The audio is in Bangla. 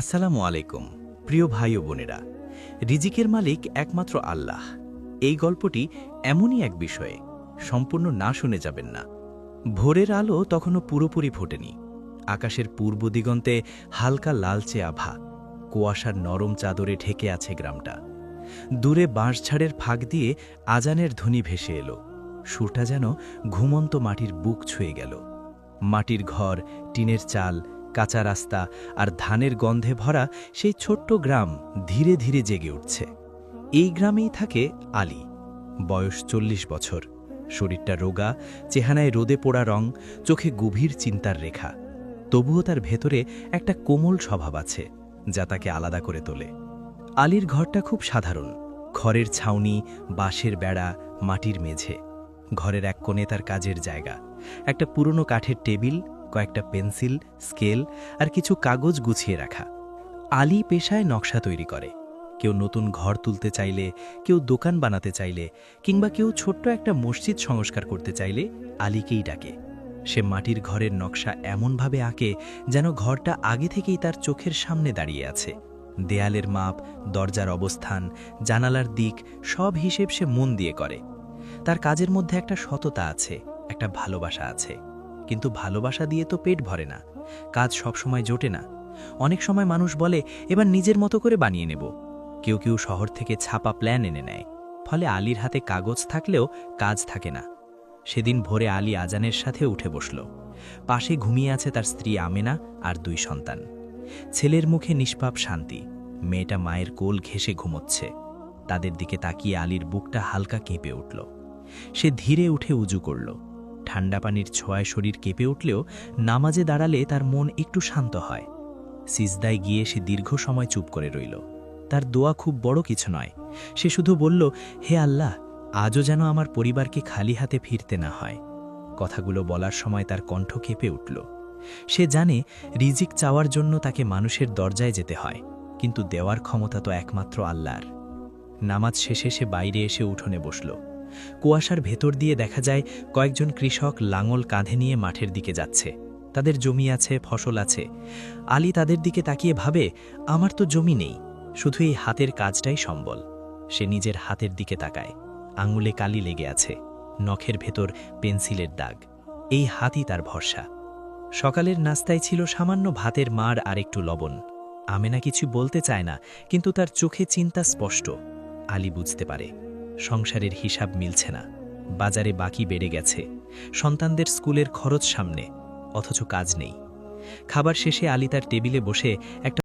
আসসালামু আলাইকুম প্রিয় ভাই ও বোনেরা। রিজিকের মালিক একমাত্র আল্লাহ। এই গল্পটি এমনই এক বিষয়ে সম্পূর্ণ না শুনে যাবেন না। ভোরের আলো তখনও পুরোপুরি ফোটেনি। আকাশের পূর্ব দিগন্তে হালকা লালচে আভা, কুয়াশার নরম চাদরে ঢেকে আছে গ্রামটা। দূরে বাঁশঝাড়ের ফাঁক দিয়ে আজানের ধ্বনি ভেসে এলো। সুরটা যেন ঘুমন্ত মাটির বুক ছুঁয়ে গেল। মাটির ঘর, টিনের চাল, কাঁচা রাস্তা আর ধানের গন্ধে ভরা সেই ছোট্ট গ্রাম ধীরে ধীরে জেগে উঠছে। এই গ্রামেই থাকে আলী। বয়স ৪০ বছর। শরীরটা রোগা, চেহারায় রোদে পোড়া রং, চোখে গভীর চিন্তার রেখা। তবুও তার ভেতরে একটা কোমল স্বভাব আছে যা তাকে আলাদা করে তোলে। আলীর ঘরটা খুব সাধারণ। খড়ের ছাউনি, বাঁশের বেড়া, মাটির মেঝে। ঘরের এক কোণে তার কাজের জায়গা, একটা পুরনো কাঠের টেবিল, কয়েকটা পেন্সিল, স্কেল আর কিছু কাগজ গুছিয়ে রাখা। আলী পেশায় নকশা তৈরি করে। কেউ নতুন ঘর তুলতে চাইলে, কেউ দোকান বানাতে চাইলে, কিংবা কেউ ছোট্ট একটা মসজিদ সংস্কার করতে চাইলে আলীকেই ডাকে। সে মাটির ঘরের নকশা এমনভাবে আঁকে যেন ঘরটা আগে থেকেই তার চোখের সামনে দাঁড়িয়ে আছে। দেয়ালের মাপ, দরজার অবস্থান, জানালার দিক সব হিসেব সে মন দিয়ে করে। তার কাজের মধ্যে একটা সততা আছে, একটা ভালোবাসা আছে। কিন্তু ভালোবাসা দিয়ে তো পেট ভরে না। কাজ সবসময় জোটে না। অনেক সময় মানুষ বলে এবার নিজের মতো করে বানিয়ে নেব। কেউ কেউ শহর থেকে ছাপা প্ল্যান এনে নেয়। ফলে আলীর হাতে কাগজ থাকলেও কাজ থাকে না। সেদিন ভোরে আলী আজানের সাথে উঠে বসল। পাশে ঘুমিয়ে আছে তার স্ত্রী আমেনা আর 2 সন্তান। ছেলের মুখে নিষ্পাপ শান্তি, মেয়েটা মায়ের কোল ঘেঁষে ঘুমোচ্ছে। তাদের দিকে তাকিয়ে আলীর বুকটা হালকা কেঁপে উঠল। সে ধীরে উঠে উজু করল। ঠান্ডা পানির ছোঁয়ায় শরীর কেঁপে উঠলেও নামাজে দাঁড়ালে তার মন একটু শান্ত হয়। সিজদায় গিয়ে সে দীর্ঘ সময় চুপ করে রইল। তার দোয়া খুব বড় কিছু নয়। সে শুধু বলল, হে আল্লাহ, আজও যেন আমার পরিবারকে খালি হাতে ফিরতে না হয়। কথাগুলো বলার সময় তার কণ্ঠ কেঁপে উঠল। সে জানে রিজিক চাওয়ার জন্য তাকে মানুষের দরজায় যেতে হয়, কিন্তু দেওয়ার ক্ষমতা তো একমাত্র আল্লাহর। নামাজ শেষে সে বাইরে এসে উঠোনে বসল। কুয়াশার ভেতর দিয়ে দেখা যায় কয়েকজন কৃষক লাঙল কাঁধে নিয়ে মাঠের দিকে যাচ্ছে। তাদের জমি আছে, ফসল আছে। আলী তাদের দিকে তাকিয়ে ভাবে, আমার তো জমি নেই, শুধু এই হাতের কাজটাই সম্বল। সে নিজের হাতের দিকে তাকায়। আঙুলে কালি লেগে আছে, নখের ভেতর পেন্সিলের দাগ। এই হাতই তার ভরসা। সকালের নাস্তায় ছিল সামান্য ভাতের মার আর একটু লবণ। আমেনা কিছু বলতে চায় না, কিন্তু তার চোখে চিন্তা স্পষ্ট। আলী বুঝতে পারে সংসারের হিসাব মিলছে না। বাজারে বাকি বেড়ে গেছে, সন্তানদের স্কুলের খরচ সামনে, অথচ কাজ নেই। খাবার শেষে আলী তার টেবিলে বসে একটা